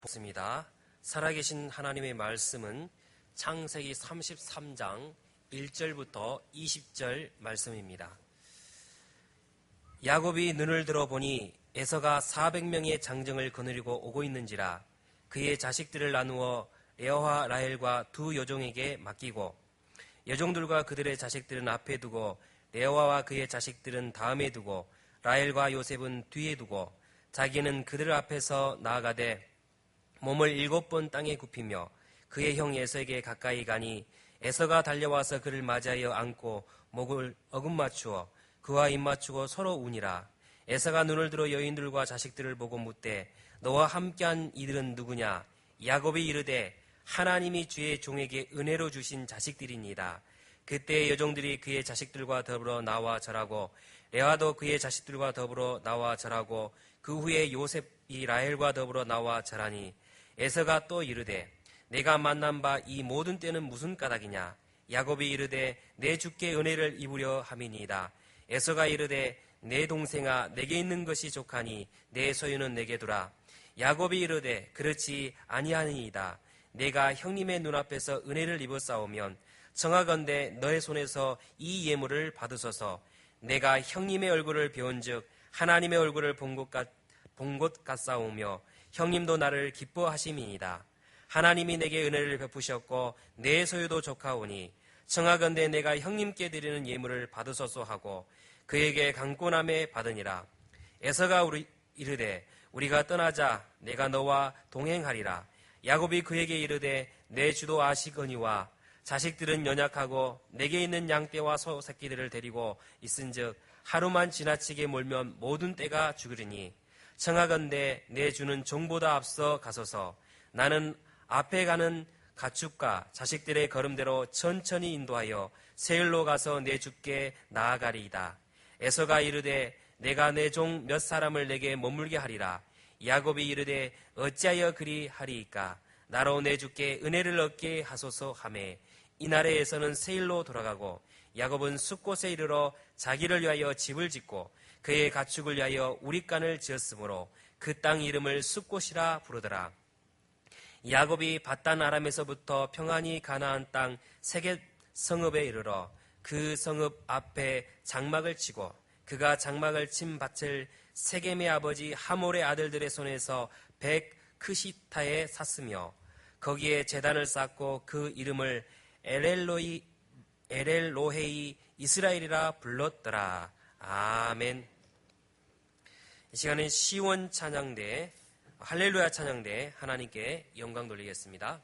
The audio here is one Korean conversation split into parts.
습니다. 살아계신 하나님의 말씀은 창세기 33장 1절부터 20절 말씀입니다. 야곱이 눈을 들어보니 에서가 400명의 장정을 거느리고 오고 있는지라 그의 자식들을 나누어 레아와 라헬과 두 여종에게 맡기고 여종들과 그들의 자식들은 앞에 두고 레아와 그의 자식들은 다음에 두고 라헬과 요셉은 뒤에 두고 자기는 그들 앞에서 나아가되 몸을 7번 땅에 굽히며 그의 형 에서에게 가까이 가니 에서가 달려와서 그를 맞이하여 안고 목을 어금맞추어 그와 입맞추고 서로 우니라. 에서가 눈을 들어 여인들과 자식들을 보고 묻되 너와 함께한 이들은 누구냐? 야곱이 이르되 하나님이 주의 종에게 은혜로 주신 자식들이니이다. 그때 여종들이 그의 자식들과 더불어 나와 절하고 레아도 그의 자식들과 더불어 나와 절하고 그 후에 요셉이 라헬과 더불어 나와 절하니 에서가 또 이르되 내가 만난 바 이 모든 때는 무슨 까닭이냐? 야곱이 이르되 내 주께 은혜를 입으려 함이니이다. 에서가 이르되 내 동생아 내게 있는 것이 족하니 내 소유는 내게 두라. 야곱이 이르되 그렇지 아니하니이다. 내가 형님의 눈앞에서 은혜를 입었사오면 청하건대 너의 손에서 이 예물을 받으소서. 내가 형님의 얼굴을 배운즉 하나님의 얼굴을 본 것 같사오며 형님도 나를 기뻐하심이니이다. 하나님이 내게 은혜를 베푸셨고 내 소유도 족하오니 청하건대 내가 형님께 드리는 예물을 받으소서 하고 그에게 강권함에 받으니라. 에서가 이르되 우리가 떠나자. 내가 너와 동행하리라. 야곱이 그에게 이르되 내 주도 아시거니와 자식들은 연약하고 내게 있는 양떼와 소 새끼들을 데리고 있은즉 하루만 지나치게 몰면 모든 떼가 죽으리니 청하건대 내 주는 종보다 앞서 가소서. 나는 앞에 가는 가축과 자식들의 걸음대로 천천히 인도하여 세일로 가서 내 주께 나아가리이다. 에서가 이르되 내가 내 종 몇 사람을 내게 머물게 하리라. 야곱이 이르되 어찌하여 그리 하리이까? 나로 내 주께 은혜를 얻게 하소서 하매 이날에 에서는 세일로 돌아가고 야곱은 숫곳에 이르러 자기를 위하여 집을 짓고 그의 가축을 위하여 우릿간을 지었으므로 그 땅 이름을 숫곳이라 부르더라. 야곱이 밧단 아람에서부터 평안히 가나안 땅 세겟 성읍에 이르러 그 성읍 앞에 장막을 치고 그가 장막을 친 밭을 세겜의 아버지 하몰의 아들들의 손에서 백 크시타에 샀으며 거기에 제단을 쌓고 그 이름을 엘엘로헤이 이스라엘이라 불렀더라. 아멘. 이 시간은 시원 찬양대, 할렐루야 찬양대 하나님께 영광 돌리겠습니다.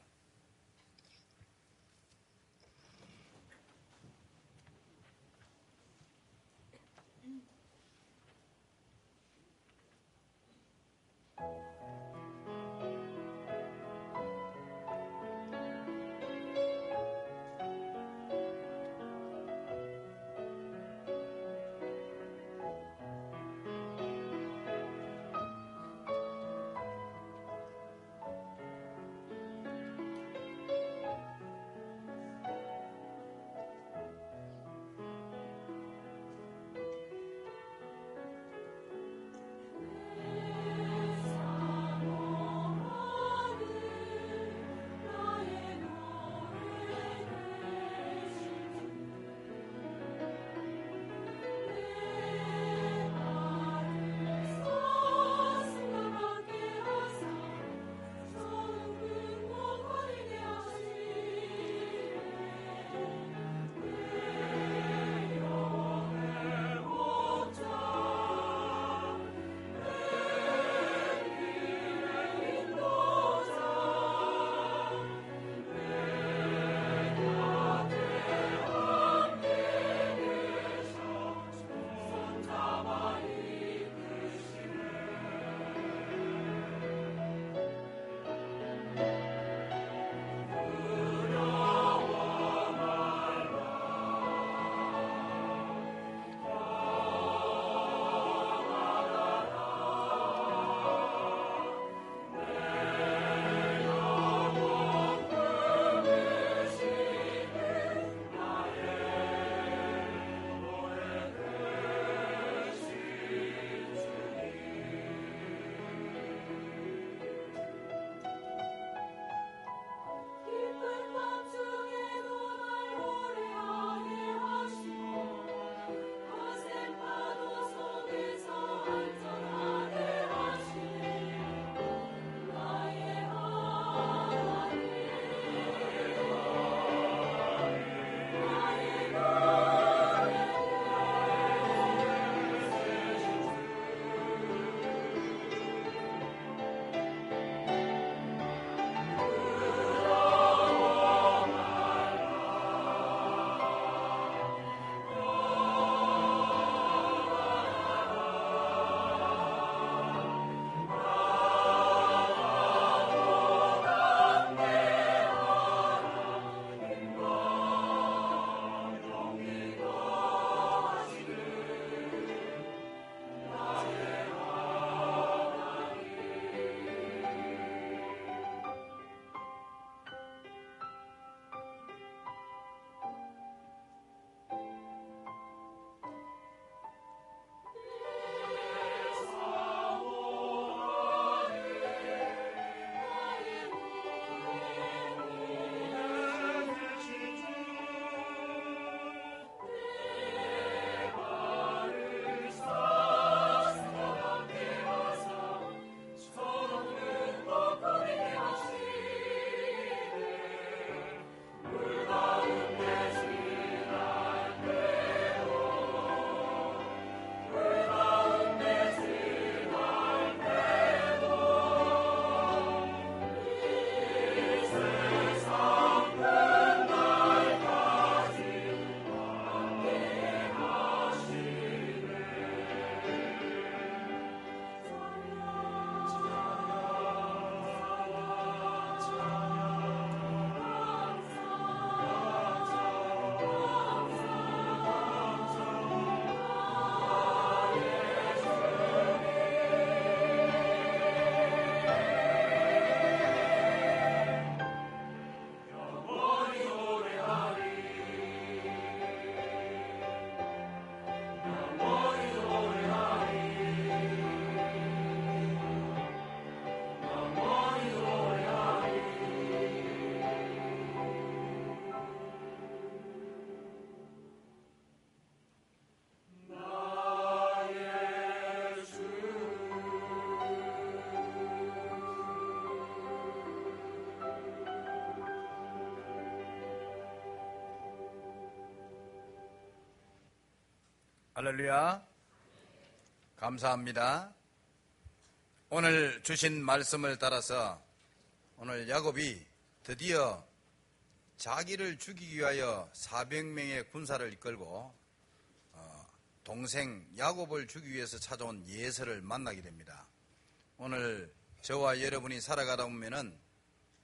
할렐루야. 감사합니다. 오늘 주신 말씀을 따라서 오늘 야곱이 드디어 자기를 죽이기 위하여 400명의 군사를 이끌고 동생 야곱을 죽이기 위해서 찾아온 예서를 만나게 됩니다. 오늘 저와 여러분이 살아가다 보면은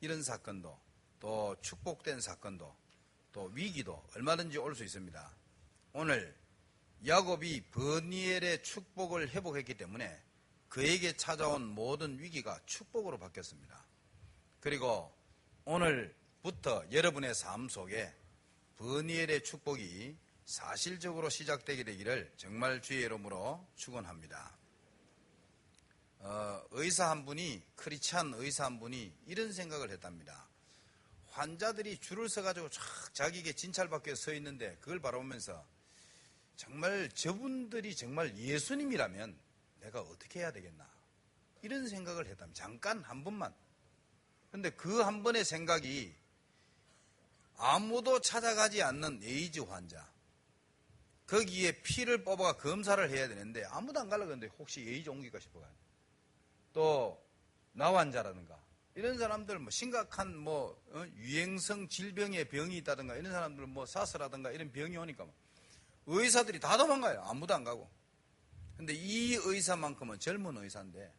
이런 사건도 또 축복된 사건도 또 위기도 얼마든지 올 수 있습니다. 오늘 야곱이 버니엘의 축복을 회복했기 때문에 그에게 찾아온 모든 위기가 축복으로 바뀌었습니다. 그리고 오늘부터 여러분의 삶 속에 버니엘의 축복이 사실적으로 시작되게 되기를 정말 주의 이름으로 축원합니다. 의사 한 분이, 크리스찬 의사 한 분이 이런 생각을 했답니다. 환자들이 줄을 서가지고 자기에게 진찰받기 위해서 서 있는데 그걸 바라보면서 정말 저분들이 정말 예수님이라면 내가 어떻게 해야 되겠나, 이런 생각을 했답니다. 잠깐 한 번만. 그런데 그 한 번의 생각이 아무도 찾아가지 않는 에이즈 환자, 거기에 피를 뽑아가 검사를 해야 되는데 아무도 안 가려고 하는데 혹시 에이즈 옮길까 싶어가지고, 또 나환자라든가 이런 사람들, 심각한 유행성 질병의 병이 있다든가 이런 사람들, 사스라든가 이런 병이 오니까 의사들이 다 도망가요. 아무도 안 가고. 근데 이 의사만큼은 젊은 의사인데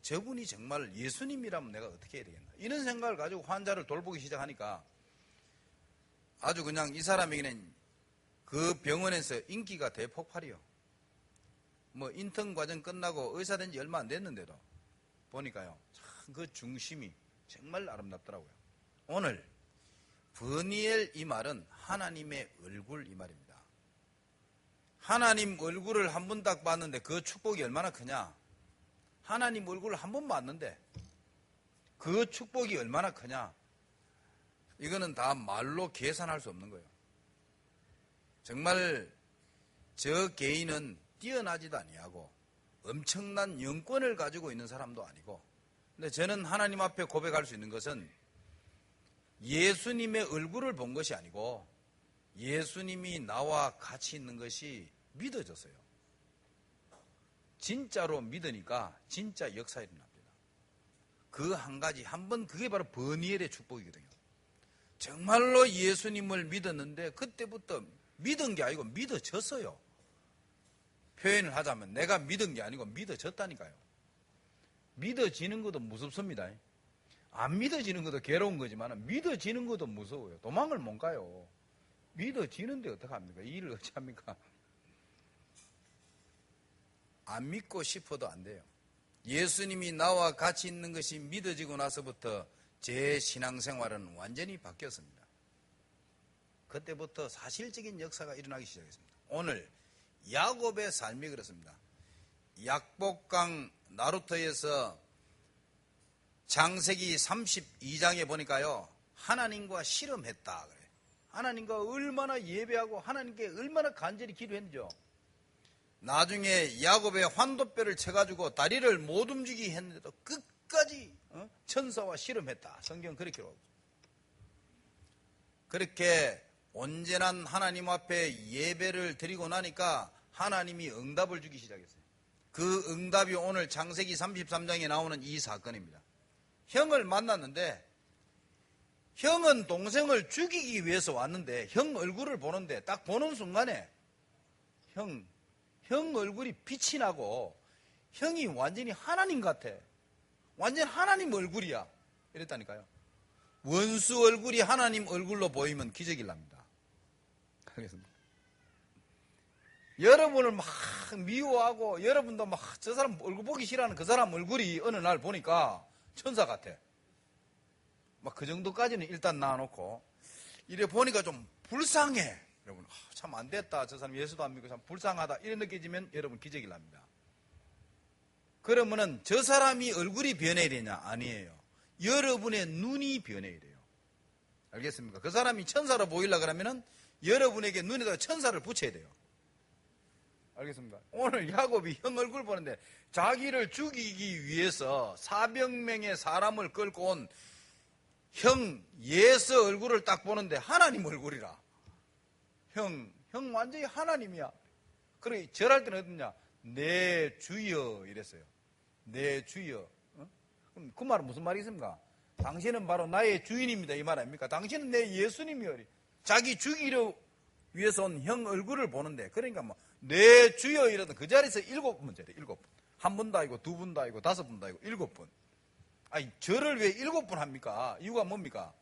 저분이 정말 예수님이라면 내가 어떻게 해야 되겠나, 이런 생각을 가지고 환자를 돌보기 시작하니까 아주 그냥 이 사람에게는 그 병원에서 인기가 대폭발이요. 인턴 과정 끝나고 의사 된 지 얼마 안 됐는데도 보니까요, 참 그 중심이 정말 아름답더라고요. 오늘 버니엘 이 말은 하나님의 얼굴 이 말입니다. 하나님 얼굴을 한 번 딱 봤는데 그 축복이 얼마나 크냐. 하나님 얼굴을 한 번 봤는데 그 축복이 얼마나 크냐. 이거는 다 말로 계산할 수 없는 거예요. 정말 저 개인은 뛰어나지도 아니하고 엄청난 영권을 가지고 있는 사람도 아니고, 근데 저는 하나님 앞에 고백할 수 있는 것은 예수님의 얼굴을 본 것이 아니고 예수님이 나와 같이 있는 것이 믿어졌어요. 진짜로 믿으니까 진짜 역사 일어납니다. 그 한 가지, 한번 그게 바로 버니엘의 축복이거든요. 정말로 예수님을 믿었는데 그때부터 믿은 게 아니고 믿어졌어요. 표현을 하자면 내가 믿은 게 아니고 믿어졌다니까요. 믿어지는 것도 무섭습니다. 안 믿어지는 것도 괴로운 거지만 믿어지는 것도 무서워요. 도망을 못 가요. 믿어지는데 어떡합니까? 이 일을 어찌합니까? 안 믿고 싶어도 안 돼요. 예수님이 나와 같이 있는 것이 믿어지고 나서부터 제 신앙생활은 완전히 바뀌었습니다. 그때부터 사실적인 역사가 일어나기 시작했습니다. 오늘 야곱의 삶이 그렇습니다. 약복강 나루터에서 창세기 32장에 보니까요, 하나님과 씨름했다 그래요. 하나님과 얼마나 예배하고 하나님께 얼마나 간절히 기도했는지요. 나중에 야곱의 환도뼈를 쳐가지고 다리를 못 움직이게 했는데도 끝까지 천사와 씨름했다. 성경 그렇게 나옵니다. 그렇게 온전한 하나님 앞에 예배를 드리고 나니까 하나님이 응답을 주기 시작했어요. 그 응답이 오늘 창세기 33장에 나오는 이 사건입니다. 형을 만났는데 형은 동생을 죽이기 위해서 왔는데 형 얼굴을 보는데 딱 보는 순간에 형 얼굴이 빛이 나고 형이 완전히 하나님 같아. 완전 하나님 얼굴이야. 이랬다니까요. 원수 얼굴이 하나님 얼굴로 보이면 기적이 납니다. 알겠습니까? 여러분을 막 미워하고 여러분도 막 저 사람 얼굴 보기 싫어하는 그 사람 얼굴이 어느 날 보니까 천사 같아. 막 그 정도까지는 일단 놔놓고 이래 보니까 좀 불쌍해. 여러분, 참 안 됐다. 저 사람 예수도 안 믿고 참 불쌍하다. 이래 느껴지면 여러분 기적이 납니다. 그러면은 저 사람이 얼굴이 변해야 되냐? 아니에요. 여러분의 눈이 변해야 돼요. 알겠습니까? 그 사람이 천사로 보이려고 그러면은 여러분에게 눈에다가 천사를 붙여야 돼요. 알겠습니까? 오늘 야곱이 형 얼굴 보는데 자기를 죽이기 위해서 400명의 사람을 끌고 온 형 예서 얼굴을 딱 보는데 하나님 얼굴이라. 형 완전히 하나님이야. 그래 절할 때는 어떠냐? 내 주여 이랬어요. 내 주여. 그럼 그 말은 무슨 말이겠습니까? 당신은 바로 나의 주인입니다 이 말 아닙니까? 당신은 내 예수님이여. 자기 죽이려 위해서 온 형 얼굴을 보는데, 그러니까 뭐 내 주여 이러던 그 자리에서 7번째래. 7번. 한 번도 아니고 두 번도 아니고 5번도 아니고 7번. 아니 절을 왜 7번 합니까? 이유가 뭡니까?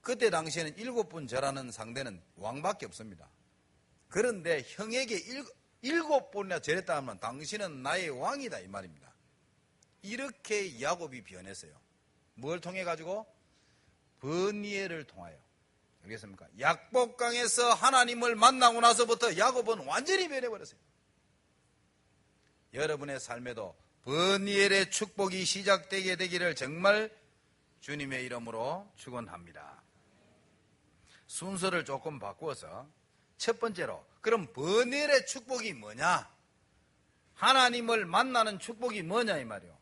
그때 당시에는 7번 절하는 상대는 왕밖에 없습니다. 그런데 형에게 7번이나 절했다 하면 당신은 나의 왕이다 이 말입니다. 이렇게 야곱이 변했어요. 뭘 통해 가지고? 버니엘을 통하여. 알겠습니까? 약복강에서 하나님을 만나고 나서부터 야곱은 완전히 변해버렸어요. 여러분의 삶에도 버니엘의 축복이 시작되게 되기를 정말 주님의 이름으로 축원합니다. 순서를 조금 바꾸어서 첫 번째로, 그럼 버니엘의 축복이 뭐냐? 하나님을 만나는 축복이 뭐냐 이 말이요.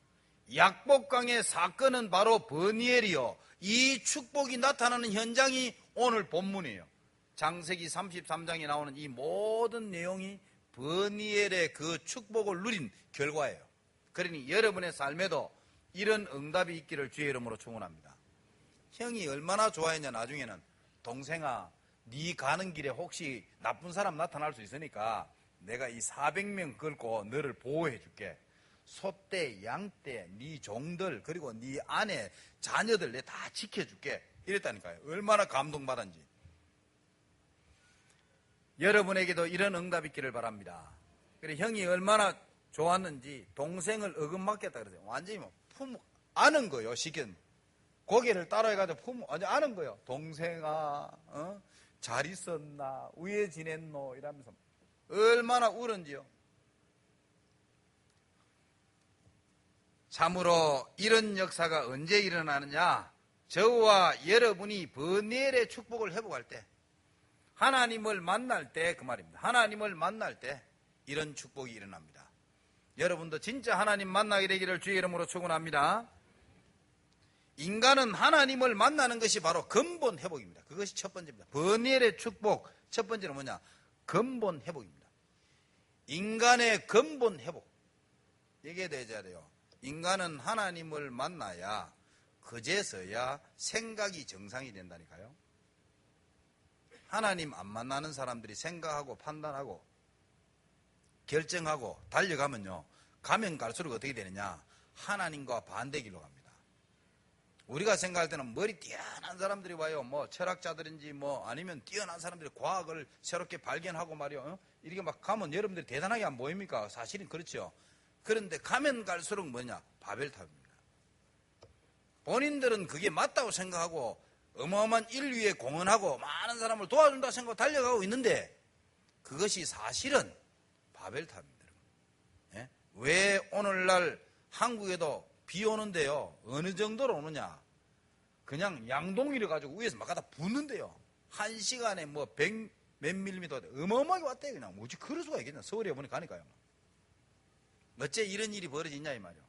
약복강의 사건은 바로 버니엘이요. 이 축복이 나타나는 현장이 오늘 본문이에요. 창세기 33장에 나오는 이 모든 내용이 버니엘의 그 축복을 누린 결과예요. 그러니 여러분의 삶에도 이런 응답이 있기를 주의 이름으로 축원합니다. 형이 얼마나 좋아했냐. 나중에는 동생아, 네 가는 길에 혹시 나쁜 사람 나타날 수 있으니까 내가 이 400명 걸고 너를 보호해 줄게. 소떼, 양떼, 네 종들, 그리고 네 아내, 자녀들 내 다 지켜줄게. 이랬다니까요. 얼마나 감동받았는지. 여러분에게도 이런 응답이 있기를 바랍니다. 그래 형이 얼마나 좋았는지 동생을 어긋맞겠다 그러세요. 완전히 뭐 아는 거요. 시견 고개를 따라해가지고 완전 아는 거요. 동생아, 잘 있었나, 왜 지냈노 이러면서 얼마나 울은지요. 참으로 이런 역사가 언제 일어나느냐? 저와 여러분이 버니엘의 축복을 회복할 때, 하나님을 만날 때, 그 말입니다. 하나님을 만날 때 이런 축복이 일어납니다. 여러분도 진짜 하나님 만나게 되기를 주의 이름으로 축원합니다. 인간은 하나님을 만나는 것이 바로 근본 회복입니다. 그것이 첫 번째입니다. 버니엘의 축복 첫 번째는 뭐냐? 근본 회복입니다. 인간의 근본 회복. 이게 되어야 돼요. 인간은 하나님을 만나야 그제서야 생각이 정상이 된다니까요. 하나님 안 만나는 사람들이 생각하고 판단하고 결정하고 달려가면요, 가면 갈수록 어떻게 되느냐? 하나님과 반대길로 갑니다. 우리가 생각할 때는 머리 뛰어난 사람들이 와요. 뭐 철학자들인지 뭐 아니면 뛰어난 사람들이 과학을 새롭게 발견하고 말이요. 이렇게 막 가면 여러분들이 대단하게 안 보입니까? 사실은 그렇죠. 그런데 가면 갈수록 뭐냐? 바벨탑입니다. 본인들은 그게 맞다고 생각하고 어마어마한 인류에 공헌하고 많은 사람을 도와준다 생각하고 달려가고 있는데 그것이 사실은 바벨탑입니다. 예? 왜 오늘날 한국에도 비 오는데요, 어느 정도로 오느냐? 그냥 양동이를 가지고 위에서 막 갖다 붓는데요. 1시간에 뭐 100 몇 밀리미터 어마어마하게 왔대요. 그냥 뭐지 그럴 수가 있겠냐? 서울에 보니 가니까요. 어째 이런 일이 벌어지냐 이 말이요.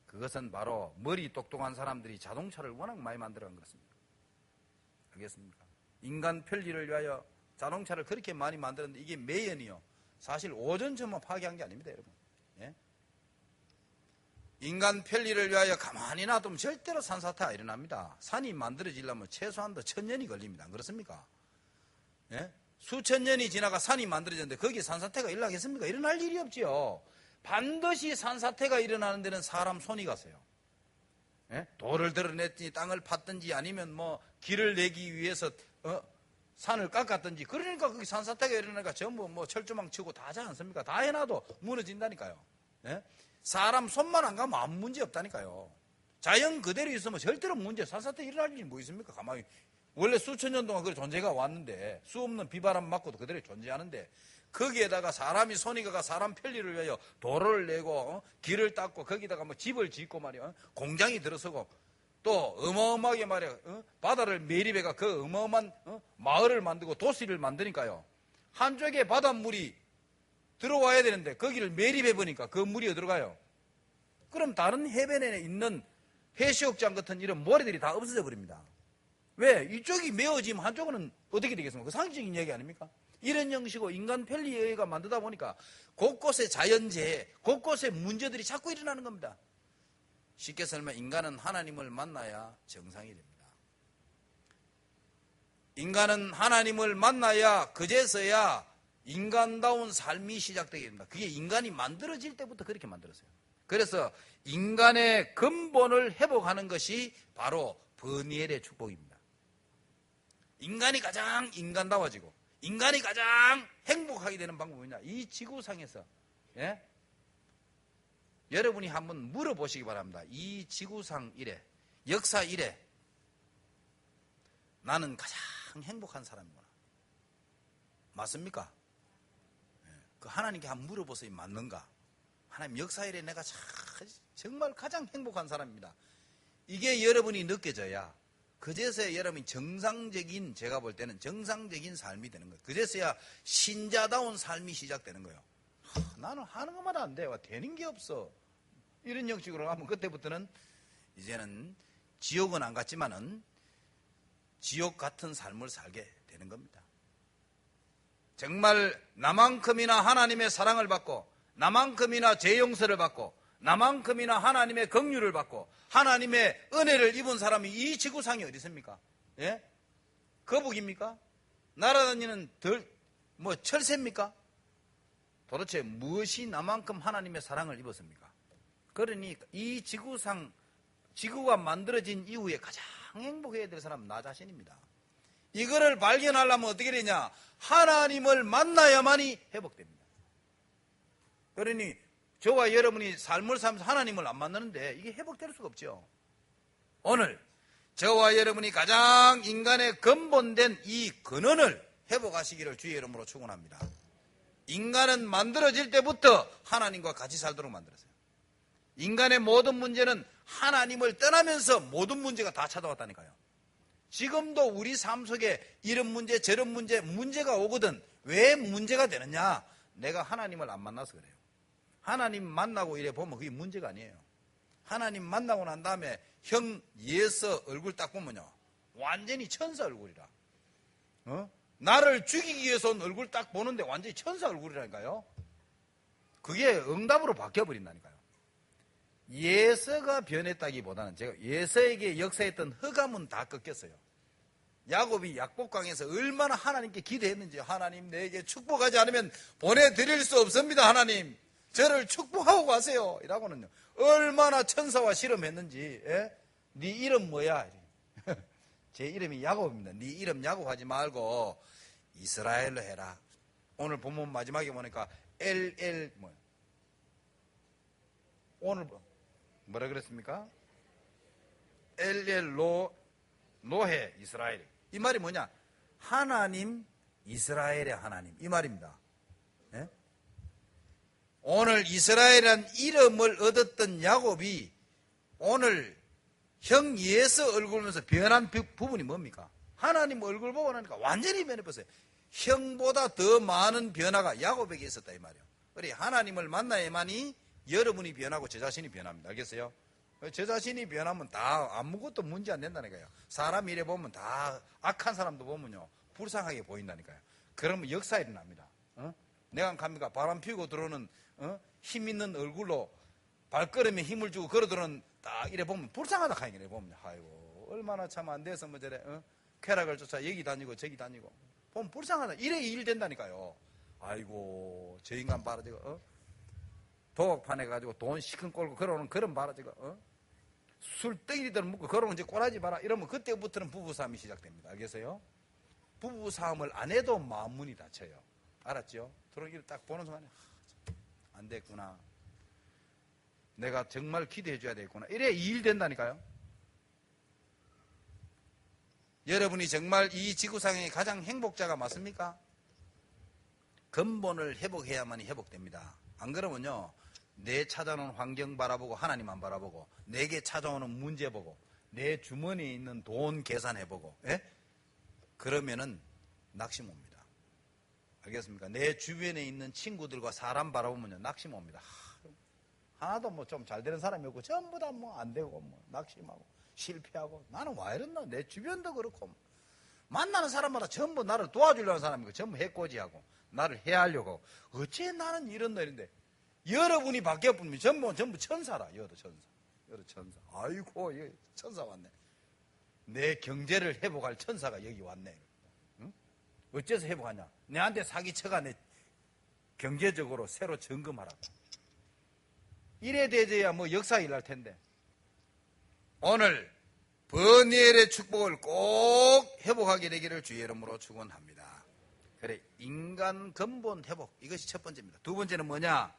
그것은 바로 머리 똑똑한 사람들이 자동차를 워낙 많이 만들어간 것입니다. 알겠습니까? 인간 편리를 위하여 자동차를 그렇게 많이 만들었는데 이게 매연이요. 사실 오전쯤만 파괴한 게 아닙니다, 여러분. 예? 인간 편리를 위하여 가만히 놔두면 절대로 산사태가 일어납니다. 산이 만들어지려면 최소한도 1000년이 걸립니다. 안 그렇습니까? 예? 수천 년이 지나가 산이 만들어졌는데 거기에 산사태가 일어나겠습니까? 일어날 일이 없지요. 반드시 산사태가 일어나는 데는 사람 손이 갔어요. 예? 돌을 드러냈든지 땅을 팠든지 아니면 뭐 길을 내기 위해서 산을 깎았든지, 그러니까 거기 산사태가 일어나니까 전부 뭐 철조망 치고 다 하지 않습니까? 다 해놔도 무너진다니까요. 예? 사람 손만 안 가면 아무 문제 없다니까요. 자연 그대로 있으면 절대로 산사태 일어날 일이 뭐 있습니까? 가만히 원래 수천 년 동안 그 존재가 왔는데 수 없는 비바람 맞고도 그대로 존재하는데 거기에다가 사람이 손이 가가 사람 편리를 위하여 도로를 내고 길을 닦고 거기다가 뭐 집을 짓고 말이야, 공장이 들어서고 또 어마어마하게 말이야, 바다를 매립해가 그 어마어마한 마을을 만들고 도시를 만드니까요. 한쪽에 바닷물이 들어와야 되는데 거기를 매립해 보니까 그 물이 어디로 가요? 그럼 다른 해변에 있는 해수욕장 같은 이런 모래들이 다 없어져 버립니다. 왜? 이쪽이 메어지면 한쪽은 어떻게 되겠습니까? 그 상식적인 얘기 아닙니까? 이런 형식으로 인간 편리의회가 만들다 보니까 곳곳에 자연재해, 곳곳에 문제들이 자꾸 일어나는 겁니다. 쉽게 설명, 인간은 하나님을 만나야 정상이 됩니다. 인간은 하나님을 만나야 그제서야 인간다운 삶이 시작되게 됩니다. 그게 인간이 만들어질 때부터 그렇게 만들었어요. 그래서 인간의 근본을 회복하는 것이 바로 버니엘의 축복입니다. 인간이 가장 인간다워지고 인간이 가장 행복하게 되는 방법은 뭐냐? 이 지구상에서 여러분이 한번 물어보시기 바랍니다. 이 지구상 이래, 역사 이래 나는 가장 행복한 사람이구나. 맞습니까? 그 하나님께 한번 물어보세요. 맞는가? 하나님 역사 이래 내가 정말 가장 행복한 사람입니다. 이게 여러분이 느껴져야 그제서야 여러분이 정상적인, 제가 볼 때는 정상적인 삶이 되는 거예요. 그제서야 신자다운 삶이 시작되는 거예요. 나는 하는 것마다 안 돼. 되는 게 없어. 이런 형식으로 하면 그때부터는 이제는 지옥은 안 갔지만은 지옥 같은 삶을 살게 되는 겁니다. 정말 나만큼이나 하나님의 사랑을 받고 나만큼이나 죄 용서를 받고 나만큼이나 하나님의 긍휼을 받고 하나님의 은혜를 입은 사람이 이 지구상에 어디 있습니까? 예? 거북입니까? 날아다니는 철새입니까? 도대체 무엇이 나만큼 하나님의 사랑을 입었습니까? 그러니 이 지구상, 지구가 만들어진 이후에 가장 행복해야 될 사람은 나 자신입니다. 이거를 발견하려면 어떻게 되냐? 하나님을 만나야만이 회복됩니다. 그러니 저와 여러분이 삶을 살면서 하나님을 안 만나는데 이게 회복될 수가 없죠. 오늘 저와 여러분이 가장 인간의 근본된 이 근원을 회복하시기를 주의 이름으로 축원합니다. 인간은 만들어질 때부터 하나님과 같이 살도록 만들었어요. 인간의 모든 문제는 하나님을 떠나면서 모든 문제가 다 찾아왔다니까요. 지금도 우리 삶 속에 이런 문제 저런 문제, 문제가 오거든. 왜 문제가 되느냐? 내가 하나님을 안 만나서 그래요. 하나님 만나고 이래 보면 그게 문제가 아니에요. 하나님 만나고 난 다음에 형 예서 얼굴 딱 보면요, 완전히 천사 얼굴이라. 나를 죽이기 위해서 온 얼굴 딱 보는데 완전히 천사 얼굴이라니까요. 그게 응답으로 바뀌어버린다니까요. 예서가 변했다기보다는 제가 예서에게 역사했던 흑암은 다 꺾였어요. 야곱이 약복강에서 얼마나 하나님께 기도했는지, 하나님 내게 축복하지 않으면 보내드릴 수 없습니다. 하나님 저를 축복하고 가세요 이라고는요 얼마나 천사와 실험했는지. 네 이름 뭐야? 제 이름이 야곱입니다. 네 이름 야곱 하지 말고 이스라엘로 해라. 오늘 본문 마지막에 보니까 오늘 뭐라 그랬습니까? 노해 이스라엘. 이 말이 뭐냐? 하나님 이스라엘의 하나님 이 말입니다. 오늘 이스라엘이라는 이름을 얻었던 야곱이 오늘 형 예서 얼굴 보면서 변한 부분이 뭡니까? 하나님 얼굴 보고 나니까 완전히 변해버렸어요. 형보다 더 많은 변화가 야곱에게 있었다 이 말이에요. 그래 하나님을 만나야만이 여러분이 변하고 제 자신이 변합니다. 알겠어요? 제 자신이 변하면 다 아무것도 문제 안 된다니까요. 사람 이래 보면 다 악한 사람도 보면요 불쌍하게 보인다니까요. 그러면 역사 일어납니다. 내가 갑니까? 바람 피우고 들어오는 힘 있는 얼굴로 발걸음에 힘을 주고 걸어 들어오는 딱 이래 보면 불쌍하다 하니까 이래 보면 아이고 얼마나 참 안 돼서 뭐 저래 쾌락을 쫓아 여기 다니고 저기 다니고 보면 불쌍하다. 이래 일 된다니까요. 아이고 저 인간 봐라 저거 도곡판에 가지고 돈 시큰 꼴고 걸어오는 그런 봐라 저거 술 땡이들 묻고 걸어오는 이제 꼬라지 봐라 이러면 그때부터는 부부싸움이 시작됩니다. 알겠어요? 부부싸움을 안 해도 마음문이 닫혀요. 알았죠? 들어오기를 딱 보는 순간에 안 됐구나. 내가 정말 기도해 줘야 되겠구나. 이래 일 된다니까요. 여러분이 정말 이 지구상의 가장 행복자가 맞습니까? 근본을 회복해야만이 회복됩니다. 안 그러면요 내 찾아오는 환경 바라보고 하나님 안 바라보고 내게 찾아오는 문제 보고 내 주머니에 있는 돈 계산해보고 그러면은 낙심 옵니다. 알겠습니까? 내 주변에 있는 친구들과 사람 바라보면요 낙심 옵니다. 하나도 뭐 좀 잘 되는 사람이 없고 전부 다 뭐 안 되고 뭐 낙심하고 실패하고 나는 와 이랬나? 내 주변도 그렇고 만나는 사람마다 전부 나를 도와주려는 사람이고 전부 해코지하고 나를 해하려고 어째 나는 이런 놈인데 여러분이 바뀌어보면 전부 천사라. 여러 천사. 아이고 천사 왔네. 내 경제를 회복할 천사가 여기 왔네. 응? 어째서 회복하냐? 내한테 사기쳐가 내 경제적으로 새로 점검하라고. 이래 되져야 뭐 역사 일할 텐데. 오늘 버니엘의 축복을 꼭 회복하게 되기를 주의 이름으로 축원합니다. 그래, 인간 근본 회복, 이것이 첫 번째입니다. 두 번째는 뭐냐?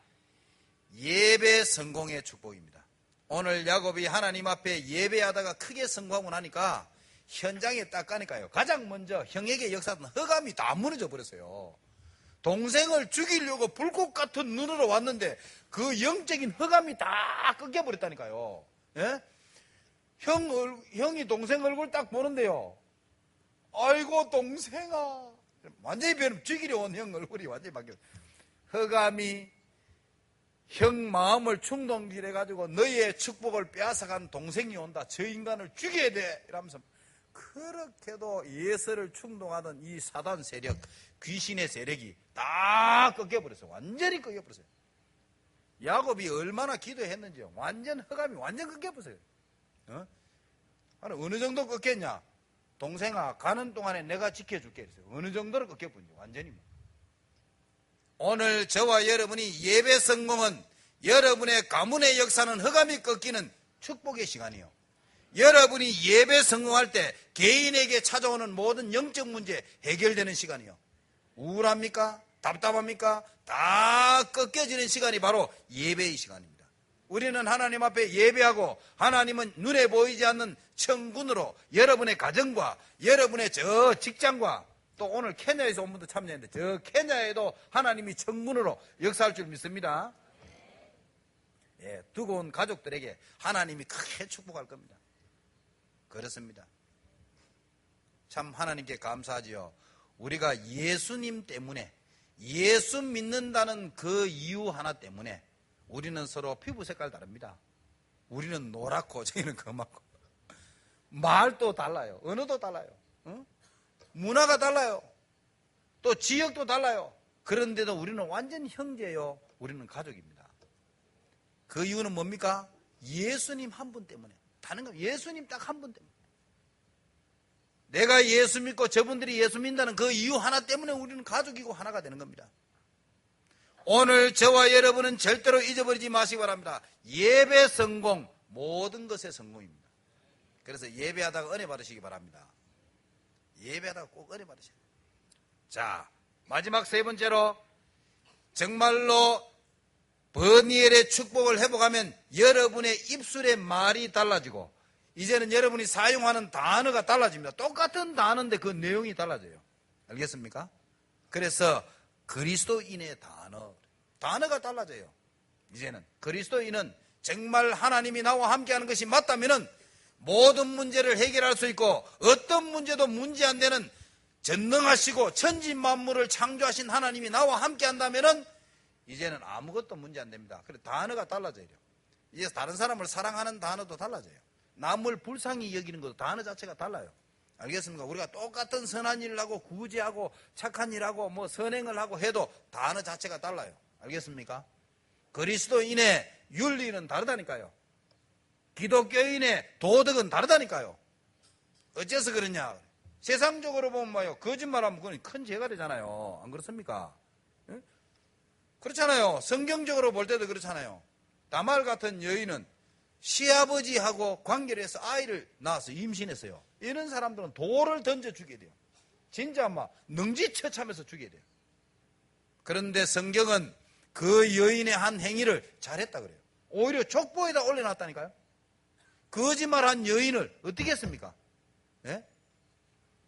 예배 성공의 축복입니다. 오늘 야곱이 하나님 앞에 예배하다가 크게 성공하고 나니까 현장에 딱 가니까요, 가장 먼저 형에게 역사하던 허감이 다 무너져 버렸어요. 동생을 죽이려고 불꽃 같은 눈으로 왔는데 그 영적인 허감이 다 꺾여버렸다니까요. 예? 형이 동생 얼굴 딱 보는데요, 아이고 동생아, 완전히 변, 죽이려 온 형 얼굴이 완전히 바뀌었어요. 허감이 형 마음을 충동질해가지고 너희의 축복을 빼앗아간 동생이 온다, 저 인간을 죽여야 돼 이러면서 그렇게도 예서를 충동하던 이 사단 세력, 귀신의 세력이 다 꺾여버렸어요. 완전히 꺾여버렸어요. 야곱이 얼마나 기도했는지요. 완전 허감이 완전 꺾여버렸어요. 어느 정도 꺾였냐? 동생아, 가는 동안에 내가 지켜줄게 이랬어요. 어느 정도로 꺾여버렸냐? 완전히. 오늘 저와 여러분이 예배 성공은 여러분의 가문의 역사는 허감이 꺾이는 축복의 시간이요. 여러분이 예배 성공할 때 개인에게 찾아오는 모든 영적 문제 해결되는 시간이요. 우울합니까? 답답합니까? 다 꺾여지는 시간이 바로 예배의 시간입니다. 우리는 하나님 앞에 예배하고 하나님은 눈에 보이지 않는 천군으로 여러분의 가정과 여러분의 저 직장과 또 오늘 케냐에서 온 분도 참여했는데 저 케냐에도 하나님이 천군으로 역사할 줄 믿습니다. 예, 두고 온 가족들에게 하나님이 크게 축복할 겁니다. 그렇습니다. 참 하나님께 감사하지요. 우리가 예수님 때문에, 예수 믿는다는 그 이유 하나 때문에 우리는 서로 피부 색깔 다릅니다. 우리는 노랗고 저희는 검하고 말도 달라요. 언어도 달라요. 문화가 달라요. 또 지역도 달라요. 그런데도 우리는 완전 형제요. 우리는 가족입니다. 그 이유는 뭡니까? 예수님 한 분 때문에. 다른 거 예수님 딱 한 분 때문에. 내가 예수 믿고 저분들이 예수 믿는다는 그 이유 하나 때문에 우리는 가족이고 하나가 되는 겁니다. 오늘 저와 여러분은 절대로 잊어버리지 마시기 바랍니다. 예배 성공, 모든 것의 성공입니다. 그래서 예배하다가 은혜 받으시기 바랍니다. 예배하다가 꼭 은혜 받으셔야 돼요. 자, 마지막 세 번째로 정말로 버니엘의 축복을 회복하면 여러분의 입술의 말이 달라지고 이제는 여러분이 사용하는 단어가 달라집니다. 똑같은 단어인데 그 내용이 달라져요. 알겠습니까? 그래서 그리스도인의 단어가 달라져요. 이제는 그리스도인은 정말 하나님이 나와 함께하는 것이 맞다면은 모든 문제를 해결할 수 있고 어떤 문제도 문제 안 되는 전능하시고 천지 만물을 창조하신 하나님이 나와 함께한다면은 이제는 아무것도 문제 안 됩니다. 그래 단어가 달라져요. 이제 다른 사람을 사랑하는 단어도 달라져요. 남을 불쌍히 여기는 것도 단어 자체가 달라요. 알겠습니까? 우리가 똑같은 선한 일을 하고 구제하고 착한 일하고 뭐 선행을 하고 해도 단어 자체가 달라요. 알겠습니까? 그리스도인의 윤리는 다르다니까요. 기독교인의 도덕은 다르다니까요. 어째서 그러냐? 세상적으로 보면 뭐요? 거짓말하면 그건 큰 죄가 되잖아요. 안 그렇습니까? 예? 그렇잖아요. 성경적으로 볼 때도 그렇잖아요. 다말 같은 여인은 시아버지하고 관계를 해서 아이를 낳아서 임신했어요. 이런 사람들은 돌을 던져 죽여야 돼요. 진짜 막 능지처참해서 죽여야 돼요. 그런데 성경은 그 여인의 한 행위를 잘했다 그래요. 오히려 족보에다 올려놨다니까요. 거짓말한 여인을 어떻게 했습니까? 예?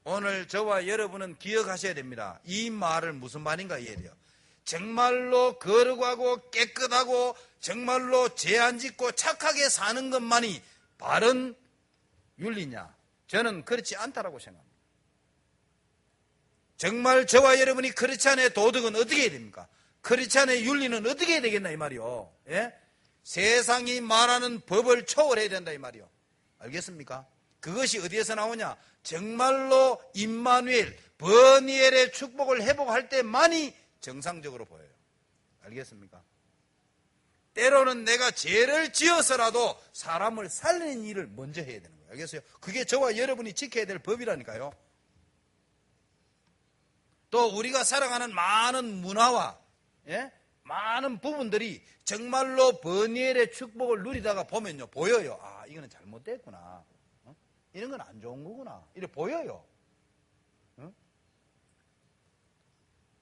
오늘 저와 여러분은 기억하셔야 됩니다. 이 말을 무슨 말인가 이해해야 돼요. 정말로 거룩하고 깨끗하고 정말로 죄 안 짓고 착하게 사는 것만이 바른 윤리냐? 저는 그렇지 않다라고 생각합니다. 정말 저와 여러분이 크리스찬의 도덕은 어떻게 해야 됩니까? 크리스찬의 윤리는 어떻게 해야 되겠나 이 말이요. 예? 세상이 말하는 법을 초월해야 된다 이 말이요. 알겠습니까? 그것이 어디에서 나오냐? 정말로 임마누엘, 버니엘의 축복을 회복할 때만이 정상적으로 보여요. 알겠습니까? 때로는 내가 죄를 지어서라도 사람을 살리는 일을 먼저 해야 되는 거예요. 알겠어요? 그게 저와 여러분이 지켜야 될 법이라니까요. 또 우리가 살아가는 많은 문화와 많은 부분들이 정말로 버니엘의 축복을 누리다가 보면요, 보여요. 아, 이거는 잘못됐구나. 이런 건 안 좋은 거구나. 이렇게 보여요.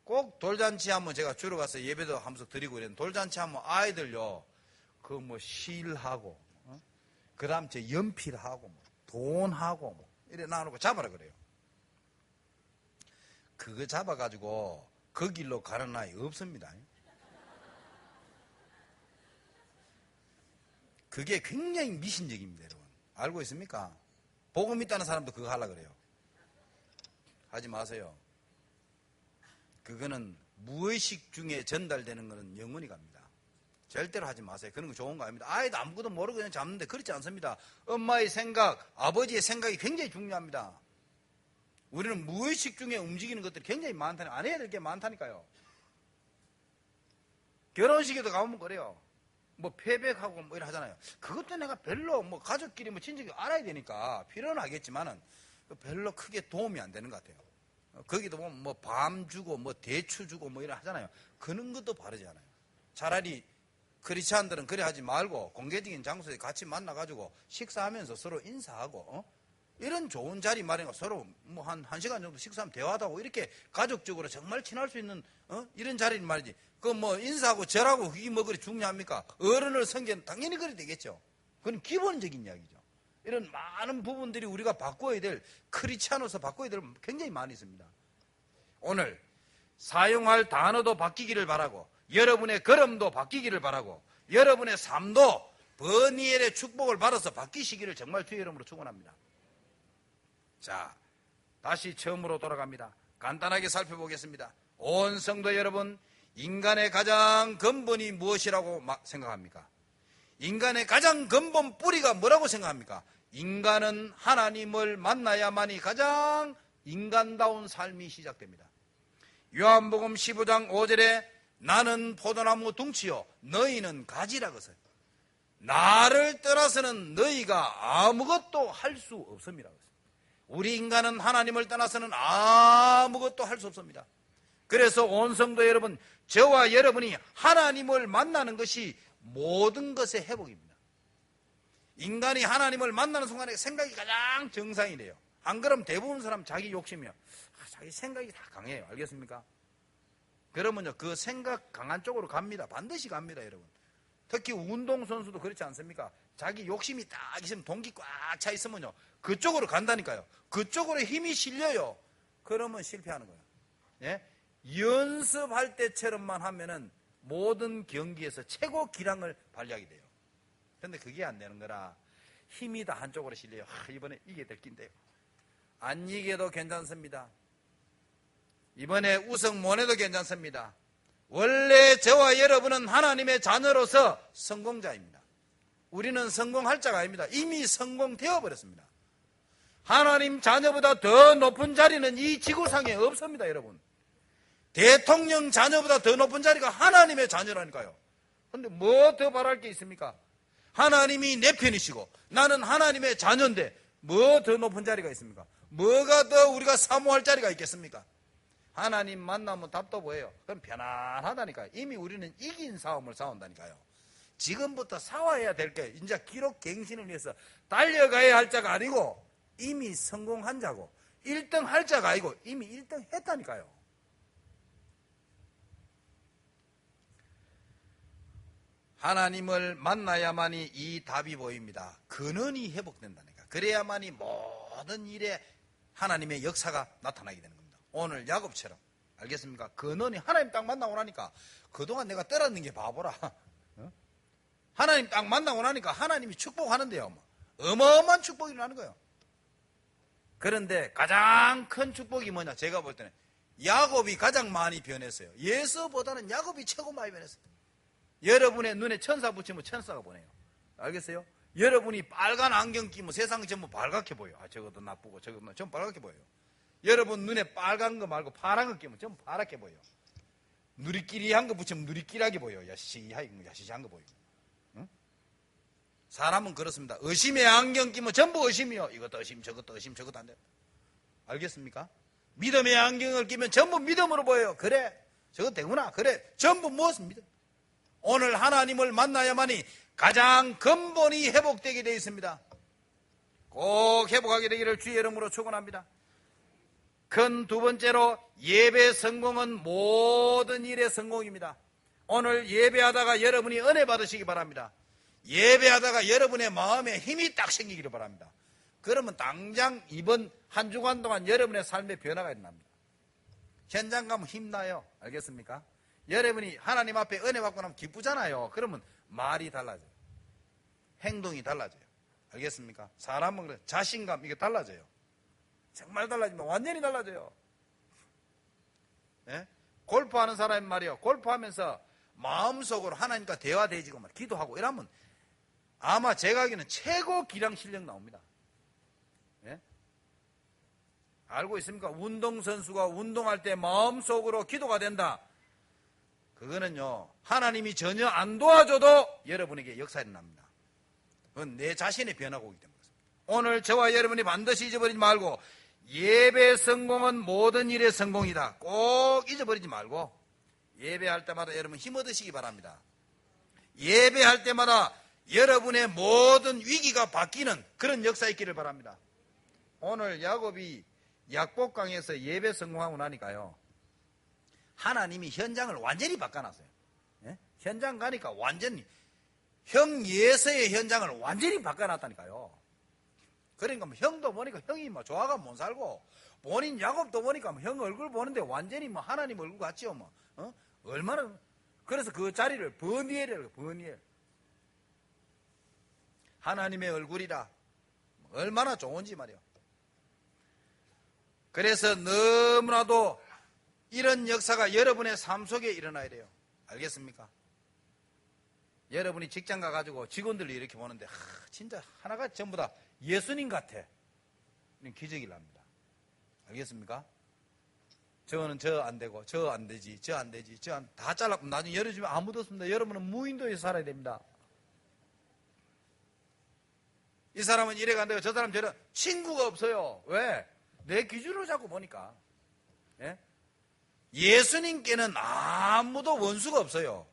꼭 돌잔치 하면 제가 주로 가서 예배도 하면서 드리고 이랬는데, 돌잔치 하면 아이들요, 그 뭐 실하고, 그 다음 제 연필하고, 뭐 돈하고, 뭐 이래 나누고 잡아라 그래요. 그거 잡아가지고 그 길로 가는 아이 없습니다. 그게 굉장히 미신적입니다, 여러분. 알고 있습니까? 복음 있다는 사람도 그거 하려고 그래요. 하지 마세요. 그거는 무의식 중에 전달되는 것은 영원히 갑니다. 절대로 하지 마세요. 그런 거 좋은 거 아닙니다. 아이도 아무것도 모르고 그냥 잡는데 그렇지 않습니다. 엄마의 생각, 아버지의 생각이 굉장히 중요합니다. 우리는 무의식 중에 움직이는 것들이 굉장히 많다니까. 안 해야 될 게 많다니까요. 결혼식에도 가보면 그래요. 뭐 패백하고 뭐 이래 하잖아요. 그것도 내가 별로 뭐 가족끼리 뭐 친척이 알아야 되니까 필요는 하겠지만은 별로 크게 도움이 안 되는 것 같아요. 거기도 보면 뭐 밤 주고 뭐 대추 주고 뭐 이래 하잖아요. 그런 것도 바르지 않아요. 차라리 크리스찬들은 그래 하지 말고 공개적인 장소에 같이 만나가지고 식사하면서 서로 인사하고 이런 좋은 자리 마련하고 서로 뭐 한 시간 정도 식사하면 대화도 하고 이렇게 가족적으로 정말 친할 수 있는 이런 자리는 말이지. 그 뭐 인사하고 절하고 그게 뭐 그리 중요합니까? 어른을 섬기는 당연히 그래 되겠죠. 그건 기본적인 이야기죠. 이런 많은 부분들이 우리가 바꿔야 될, 크리스찬으로서 바꿔야 될 굉장히 많이 있습니다. 오늘 사용할 단어도 바뀌기를 바라고, 여러분의 걸음도 바뀌기를 바라고, 여러분의 삶도 버니엘의 축복을 받아서 바뀌시기를 정말 주의 이름으로 축원합니다. 자, 다시 처음으로 돌아갑니다. 간단하게 살펴보겠습니다. 온 성도 여러분, 인간의 가장 근본이 무엇이라고 생각합니까? 인간의 가장 근본 뿌리가 뭐라고 생각합니까? 인간은 하나님을 만나야만이 가장 인간다운 삶이 시작됩니다. 요한복음 15장 5절에 나는 포도나무 둥치요 너희는 가지라고 써요. 나를 떠나서는 너희가 아무것도 할 수 없습니다. 우리 인간은 하나님을 떠나서는 아무것도 할 수 없습니다. 그래서 온 성도 여러분, 저와 여러분이 하나님을 만나는 것이 모든 것의 회복입니다. 인간이 하나님을 만나는 순간에 생각이 가장 정상이래요. 안 그러면 대부분 사람 자기 욕심이요. 자기 생각이 다 강해요. 알겠습니까? 그러면요, 그 생각 강한 쪽으로 갑니다. 반드시 갑니다, 여러분. 특히 운동선수도 그렇지 않습니까? 자기 욕심이 딱 있으면 동기 꽉 차 있으면요, 그쪽으로 간다니까요. 그쪽으로 힘이 실려요. 그러면 실패하는 거예요. 예? 연습할 때처럼만 하면은 모든 경기에서 최고 기량을 발휘하게 돼요. 그런데 그게 안 되는 거라 힘이 다 한쪽으로 실려요. 이번에 이게 될 낀데요. 안 이겨도 괜찮습니다. 이번에 우승 못 해도 괜찮습니다. 원래 저와 여러분은 하나님의 자녀로서 성공자입니다. 우리는 성공할 자가 아닙니다. 이미 성공되어 버렸습니다. 하나님 자녀보다 더 높은 자리는 이 지구상에 없습니다, 여러분. 대통령 자녀보다 더 높은 자리가 하나님의 자녀라니까요. 그런데 뭐 더 바랄 게 있습니까? 하나님이 내 편이시고 나는 하나님의 자녀인데 뭐 더 높은 자리가 있습니까? 뭐가 더 우리가 사모할 자리가 있겠습니까? 하나님 만나면 답도 보여요. 그럼 편안하다니까요. 이미 우리는 이긴 싸움을 싸운다니까요. 지금부터 싸워야 될 게 이제 기록 갱신을 위해서 달려가야 할 자가 아니고 이미 성공한 자고 1등 할 자가 아니고 이미 1등 했다니까요. 하나님을 만나야만이 이 답이 보입니다. 근원이 회복된다니까. 그래야만이 모든 일에 하나님의 역사가 나타나게 되는 겁니다. 오늘 야곱처럼, 알겠습니까? 근원이 하나님 딱 만나고 나니까 그동안 내가 떨었는 게 바보라. 하나님 딱 만나고 나니까 하나님이 축복하는데요. 어마어마한 축복이 일어나는 거예요. 그런데 가장 큰 축복이 뭐냐? 제가 볼 때는 야곱이 가장 많이 변했어요. 예서보다는 야곱이 최고 많이 변했어요. 여러분의 눈에 천사 붙이면 천사가 보내요. 알겠어요? 여러분이 빨간 안경 끼면 세상이 전부 빨갛게 보여. 저것도 나쁘고 저것도 전부 빨갛게 보여요. 여러분 눈에 빨간 거 말고 파란 거 끼면 전부 파랗게 보여. 누리끼리한 거 붙이면 누리끼리하게 보여. 야시시한 거 보여. 응? 사람은 그렇습니다. 의심의 안경 끼면 전부 의심이요. 이것도 의심, 저것도 의심, 저것도 안 돼. 알겠습니까? 믿음의 안경을 끼면 전부 믿음으로 보여요. 그래, 저거 되구나. 그래, 전부 무엇을 믿어? 오늘 하나님을 만나야만이 가장 근본이 회복되게 되어 있습니다. 꼭 회복하게 되기를 주의 이름으로 축원합니다. 큰 두 번째로 예배 성공은 모든 일의 성공입니다. 오늘 예배하다가 여러분이 은혜 받으시기 바랍니다. 예배하다가 여러분의 마음에 힘이 딱 생기기를 바랍니다. 그러면 당장 이번 한 주간 동안 여러분의 삶의 변화가 일어납니다. 현장 가면 힘나요. 알겠습니까? 여러분이 하나님 앞에 은혜 받고 나면 기쁘잖아요. 그러면 말이 달라져요. 행동이 달라져요. 알겠습니까? 사람은 그래. 자신감 이게 달라져요. 정말 달라지면 완전히 달라져요. 예? 골프하는 사람이 말이요. 골프하면서 마음속으로 하나님과 대화되지고 막 기도하고 이러면 아마 제가 알기로는 최고 기량 실력 나옵니다. 예? 알고 있습니까? 운동선수가 운동할 때 마음속으로 기도가 된다. 그거는요, 하나님이 전혀 안 도와줘도 여러분에게 역사 일어납니다. 그건 내 자신의 변화가 오기 때문에 그렇습니다. 오늘 저와 여러분이 반드시 잊어버리지 말고 예배 성공은 모든 일의 성공이다. 꼭 잊어버리지 말고 예배할 때마다 여러분 힘 얻으시기 바랍니다. 예배할 때마다 여러분의 모든 위기가 바뀌는 그런 역사 있기를 바랍니다. 오늘 야곱이 약복강에서 예배 성공하고 나니까요, 하나님이 현장을 완전히 바꿔놨어요. 예? 현장 가니까 완전히 형 예서의 현장을 완전히 바꿔놨다니까요. 그러니까 뭐 형도 보니까 형이 뭐 좋아가 못 살고 본인 야곱도 보니까 뭐 형 얼굴 보는데 완전히 뭐 하나님 얼굴 같지요. 뭐 얼마나. 그래서 그 자리를 버니엘이라고. 버니엘, 하나님의 얼굴이라 얼마나 좋은지 말이요. 그래서 너무나도 이런 역사가 여러분의 삶 속에 일어나야 돼요. 알겠습니까? 여러분이 직장 가가지고 직원들을 이렇게 보는데 진짜 하나가 전부 다 예수님 같아. 이런 기적이 납니다. 알겠습니까? 저는 저 안 되고 저 안 되지, 저 안 되지, 저 안, 다 잘라고 나중에 열어주면 아무도 없습니다. 여러분은 무인도에서 살아야 됩니다. 이 사람은 이래가 안 되고 저 사람 저래. 친구가 없어요. 왜? 내 기준으로 자꾸 보니까. 예? 예수님께는 아무도 원수가 없어요.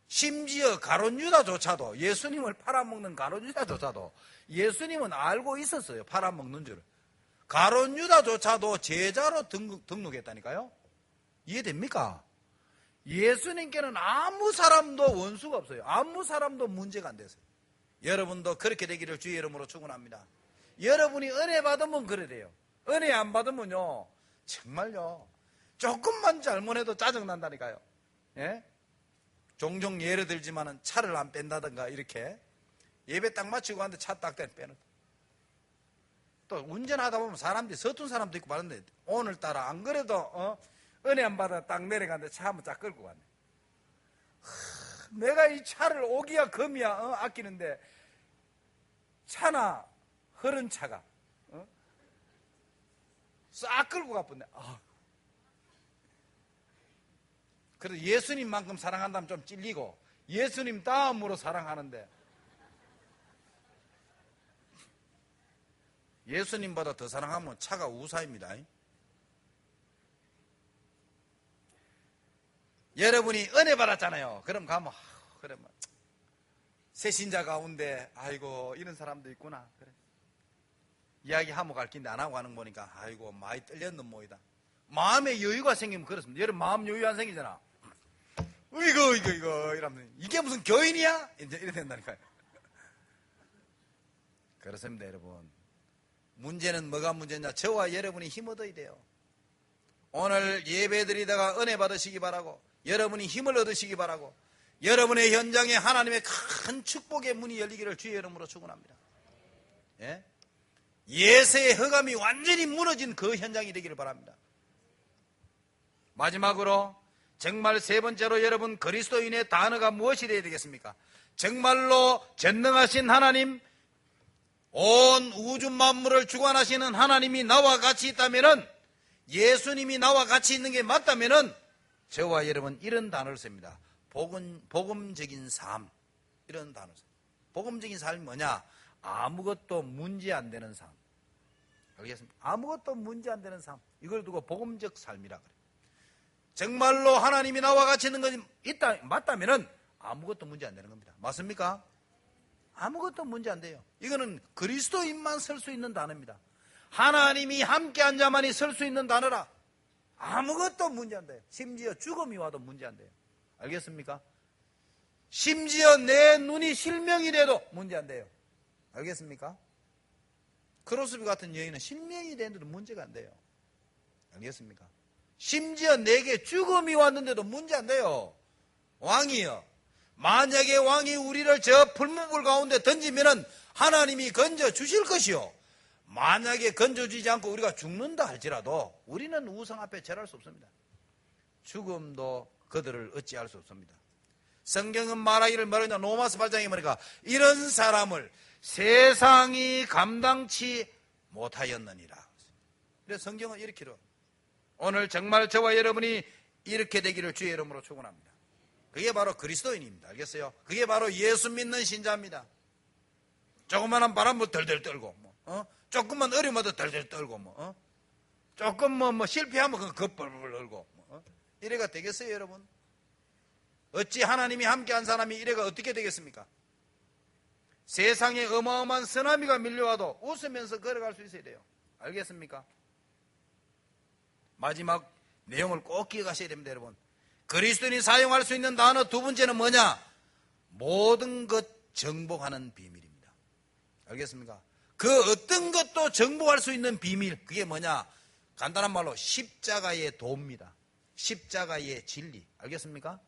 심지어 가룟 유다조차도, 예수님을 팔아먹는 가룟 유다조차도 예수님은 알고 있었어요. 팔아먹는 줄을. 가룟 유다조차도 제자로 등록했다니까요. 이해됩니까? 예수님께는 아무 사람도 원수가 없어요. 아무 사람도 문제가 안 됐어요. 여러분도 그렇게 되기를 주의 이름으로 축원합니다. 여러분이 은혜 받으면 그래 돼요. 은혜 안 받으면요, 정말요, 조금만 잘못해도 짜증난다니까요. 예? 종종 예를 들지만은 차를 안 뺀다든가 이렇게 예배 딱 마치고 갔는데 차 딱 빼는. 또 운전하다 보면 사람들이 서툰 사람도 있고 말는데 오늘따라 안 그래도 은혜 안 받아 딱 내려갔는데 차 한번 쫙 끌고 갔네. 내가 이 차를 오기야 금이야 아끼는데 차나 흐른 차가 싹 끌고 가뿐네. 그래도 예수님만큼 사랑한다면 좀 찔리고 예수님 다음으로 사랑하는데 예수님보다 더 사랑하면 차가 우사입니다. 여러분이 은혜 받았잖아요. 그럼 가면 그래 뭐 새신자 가운데 아이고 이런 사람도 있구나. 그래. 이야기하면 갈 긴데 안 하고 가는 거 보니까 아이고 많이 떨렸는 모이다. 마음의 여유가 생기면 그렇습니다. 여러분 마음 여유 안 생기잖아. 이거 이러면 이게 무슨 교인이야? 이제 이래 된다니까요. 그렇습니다, 여러분. 문제는 뭐가 문제냐? 저와 여러분이 힘 얻어야 돼요. 오늘 예배 드리다가 은혜 받으시기 바라고, 여러분이 힘을 얻으시기 바라고, 여러분의 현장에 하나님의 큰 축복의 문이 열리기를 주의 이름으로 축원합니다. 예? 예세의 허감이 완전히 무너진 그 현장이 되기를 바랍니다. 마지막으로 정말 세 번째로 여러분 그리스도인의 단어가 무엇이 되어야 되겠습니까? 정말로 전능하신 하나님, 온 우주 만물을 주관하시는 하나님이 나와 같이 있다면은, 예수님이 나와 같이 있는 게 맞다면은, 저와 여러분 이런 단어를 씁니다. 복음적인 삶. 이런 단어를 씁니다. 복음적인 삶이 뭐냐? 아무것도 문제 안 되는 삶. 알겠습니까? 아무것도 문제 안 되는 삶. 이걸 두고 복음적 삶이라 그래요. 정말로 하나님이 나와 같이 있는 것이 맞다면은 아무것도 문제 안 되는 겁니다. 맞습니까? 아무것도 문제 안 돼요. 이거는 그리스도인만 설 수 있는 단어입니다. 하나님이 함께한 자만이 설 수 있는 단어라. 아무것도 문제 안 돼요. 심지어 죽음이 와도 문제 안 돼요. 알겠습니까? 심지어 내 눈이 실명이 돼도 문제 안 돼요. 알겠습니까? 크로스비 같은 여인은 실명이 되는데도 문제가 안 돼요. 알겠습니까? 심지어 내게 죽음이 왔는데도 문제 안 돼요. 왕이요. 만약에 왕이 우리를 저 풀무불 가운데 던지면은 하나님이 건져 주실 것이요. 만약에 건져주지 않고 우리가 죽는다 할지라도 우리는 우상 앞에 절할 수 없습니다. 죽음도 그들을 어찌할 수 없습니다. 성경은 말하기를 뭐라냐? 로마서 8장에 뭐니까 이런 사람을 세상이 감당치 못하였느니라. 그래서 성경은 이렇게로 오늘 정말 저와 여러분이 이렇게 되기를 주의 이름으로 축원합니다. 그게 바로 그리스도인입니다. 알겠어요? 그게 바로 예수 믿는 신자입니다. 조그만한 바람도 덜덜 떨고, 조금만 어려워도 덜덜 떨고, 조금 실패하면 겁벌벌 떨고, 이래가 되겠어요, 여러분? 어찌 하나님이 함께한 사람이 이래가 어떻게 되겠습니까? 세상에 어마어마한 쓰나미가 밀려와도 웃으면서 걸어갈 수 있어야 돼요. 알겠습니까? 마지막 내용을 꼭 기억하셔야 됩니다, 여러분. 그리스도인이 사용할 수 있는 단어 두 번째는 뭐냐? 모든 것 정복하는 비밀입니다. 알겠습니까? 그 어떤 것도 정복할 수 있는 비밀, 그게 뭐냐? 간단한 말로 십자가의 도입니다. 십자가의 진리. 알겠습니까?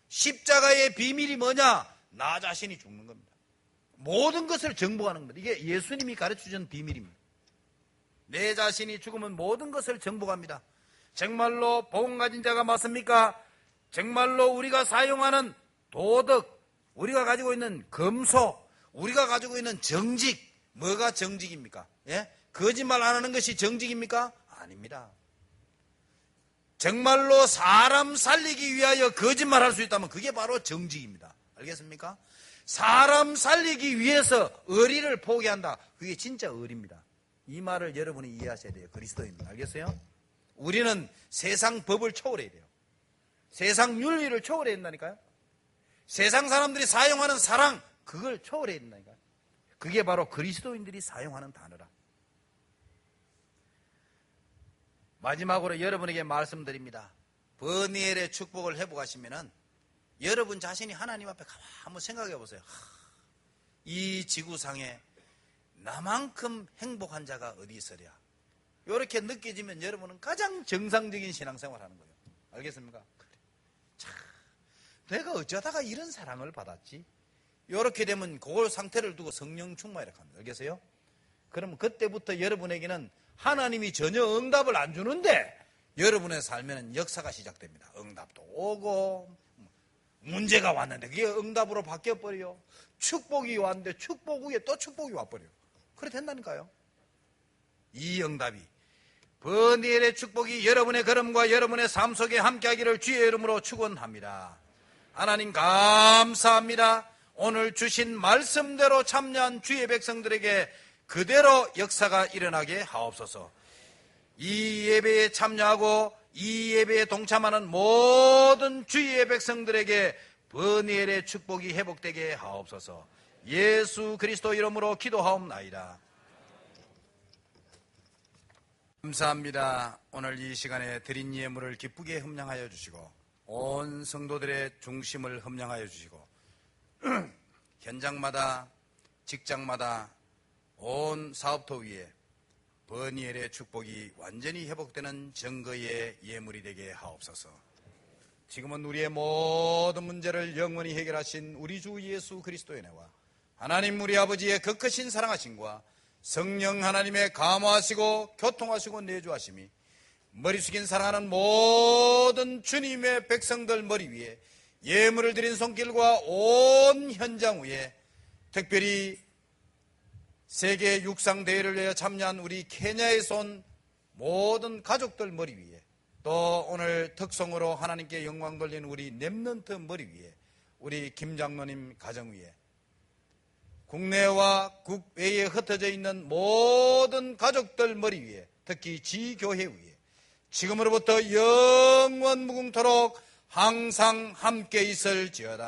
십자가의 비밀이 뭐냐? 나 자신이 죽는 겁니다. 모든 것을 정복하는 겁니다. 이게 예수님이 가르쳐준 비밀입니다. 내 자신이 죽으면 모든 것을 정복합니다. 정말로 복음 가진 자가 맞습니까? 정말로 우리가 사용하는 도덕, 우리가 가지고 있는 검소, 우리가 가지고 있는 정직, 뭐가 정직입니까? 예? 거짓말 안 하는 것이 정직입니까? 아닙니다. 정말로 사람 살리기 위하여 거짓말할 수 있다면 그게 바로 정직입니다. 알겠습니까? 사람 살리기 위해서 의리를 포기한다. 그게 진짜 의리입니다. 이 말을 여러분이 이해하셔야 돼요. 그리스도인. 알겠어요? 우리는 세상 법을 초월해야 돼요. 세상 윤리를 초월해야 된다니까요. 세상 사람들이 사용하는 사랑, 그걸 초월해야 된다니까요. 그게 바로 그리스도인들이 사용하는 단어라. 마지막으로 여러분에게 말씀드립니다. 버니엘의 축복을 회복하시면은 여러분 자신이 하나님 앞에 가만 한번 생각해 보세요. 이 지구상에 나만큼 행복한 자가 어디 있으랴. 이렇게 느껴지면 여러분은 가장 정상적인 신앙생활을 하는 거예요. 알겠습니까? 참, 내가 어쩌다가 이런 사랑을 받았지? 이렇게 되면 그 상태를 두고 성령 충만이라고 합니다. 알겠어요? 그러면 그때부터 여러분에게는 하나님이 전혀 응답을 안 주는데 여러분의 삶에는 역사가 시작됩니다. 응답도 오고 문제가 왔는데 그게 응답으로 바뀌어버려요. 축복이 왔는데 축복 후에 또 축복이 와버려요. 그래 된다니까요. 이 응답이 버니엘의 축복이 여러분의 걸음과 여러분의 삶 속에 함께하기를 주의 이름으로 축원합니다. 하나님 감사합니다. 오늘 주신 말씀대로 참여한 주의 백성들에게 그대로 역사가 일어나게 하옵소서. 이 예배에 참여하고 이 예배에 동참하는 모든 주의 백성들에게 버니엘의 축복이 회복되게 하옵소서. 예수 그리스도 이름으로 기도하옵나이다. 감사합니다. 오늘 이 시간에 드린 예물을 기쁘게 흠량하여 주시고 온 성도들의 중심을 흠량하여 주시고 현장마다 직장마다 온 사업터 위에 버니엘의 축복이 완전히 회복되는 증거의 예물이 되게 하옵소서. 지금은 우리의 모든 문제를 영원히 해결하신 우리 주 예수 그리스도의 은혜와 하나님 우리 아버지의 그 크신 사랑하심과 성령 하나님의 감화하시고 교통하시고 내주하심이 머리 숙인 사랑하는 모든 주님의 백성들 머리 위에 예물을 드린 손길과 온 현장 위에 특별히 세계 육상 대회를 위해 참여한 우리 케냐에서 온 모든 가족들 머리 위에, 또 오늘 특송으로 하나님께 영광 돌리는 우리 렘넌트 머리 위에, 우리 김 장로님 가정 위에, 국내와 국외에 흩어져 있는 모든 가족들 머리 위에, 특히 지교회 위에 지금으로부터 영원 무궁토록 항상 함께 있을지어다.